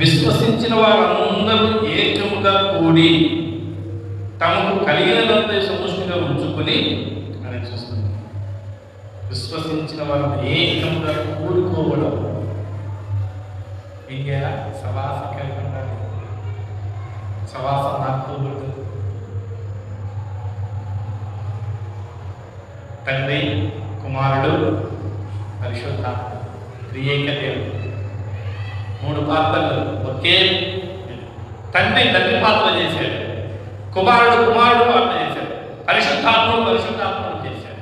విశ్వసించిన వారందరూ ఏకముగా కూడి తమకు కలిగినదంతా సముష్టిగా ఉంచుకొని అని చూస్తుంది. విశ్వసించిన వారు ఏకముగా కూడుకోవడం ఇంకా సవాసం కలిగి ఉండాలి. సవాసం నాకోకూడదు. తండ్రి, కుమారుడు, పరిశుద్ధాత్మ త్రియేక దేవుడు. 3 పాత్రలు. ఒకే తండ్రి పాత్ర చేశాడు, కుమారుడు పాత్ర చేశాడు, పరిశుద్ధాత్ముడు చేశాడు.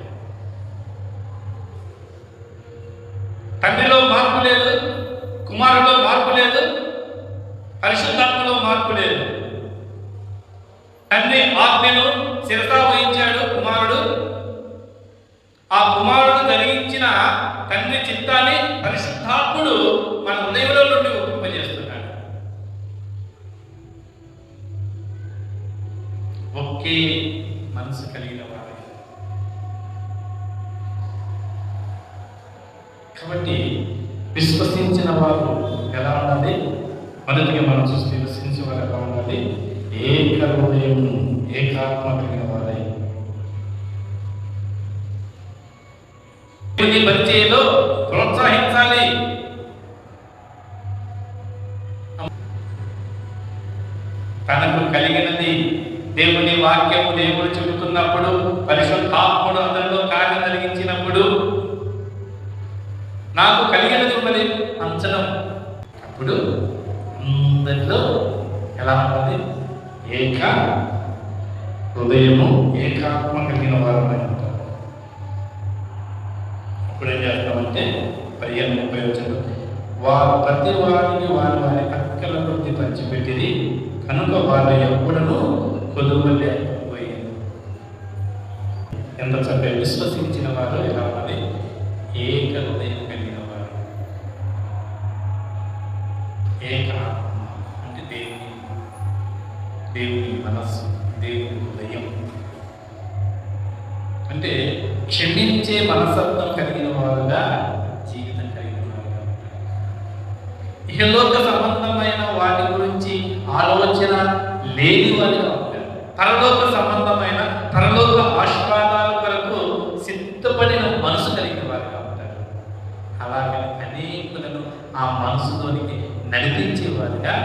తండ్రిలో మార్పు లేదు, కుమారుడిలో మార్పు లేదు, పరిశుద్ధాత్మలో మార్పు లేదు. తండ్రి ఆజ్ఞను శిరసా వహించాడు కుమారుడు. ఆ కుమారుడు జరిగించిన తండ్రి చిత్తాన్ని పరిశుద్ధాత్ముడు మన హృదయంలో నుండి ఒప్పింపజేస్తున్నాడు. ఒకే మనసు కలిగిన వారు. కాబట్టి విశ్వసించిన వారు ఎలా ఉండాలి? మొదటిగా మనం చూస్తే విశ్వసించే వారు ఎలా ఉండాలి? ఏక హృదయం, ఏకాత్మ కలిగిన వారై పరిచయంలో ప్రోత్సహించాలి. తనకు కలిగినది దేవుని వాక్యము దేవుడు చెబుతున్నప్పుడు, పరిశుద్ధాత్ముడు అందరిలో కార్యం కలిగించినప్పుడు నాకు కలిగినది ఉన్నది అంచనం. అప్పుడు అందరిలో ఎలా ఉన్నది? ఏక హృదయము, ఏకాత్మ కలిగిన వారు ఉంటారు. ఇప్పుడు ఏం చేస్తామంటే 15-30 వారు ప్రతి వారిని వారి అక్కల వృత్తి పంచిపెట్టింది కనుక వారు ఎప్పుడూ కొలువలేకపోయింది. ఎంత చక్కగా విశ్వసించిన వారు ఎలా ఉన్నది? ఏక హృదయం కలిగిన వారు. ఏకాత్మ అంటే దేవుని మనస్సు, దేవుని హృదయం అంటే క్షమించే మనస్తత్వం కలిగిన వారుగా, జీవితం కలిగిన వారుగా. ఇహలోక సంబంధమైన వాటి గురించి ఆలోచన లేని వారిగా ఉంటారు. పరలోక సంబంధమైన పరలోక ఆశీర్వాదాల కొరకు సిద్ధపడిన మనసు కలిగిన వారుగా ఉంటారు. అలాగే అనేకులను ఆ మనసులోనికి నడిపించే వారుగా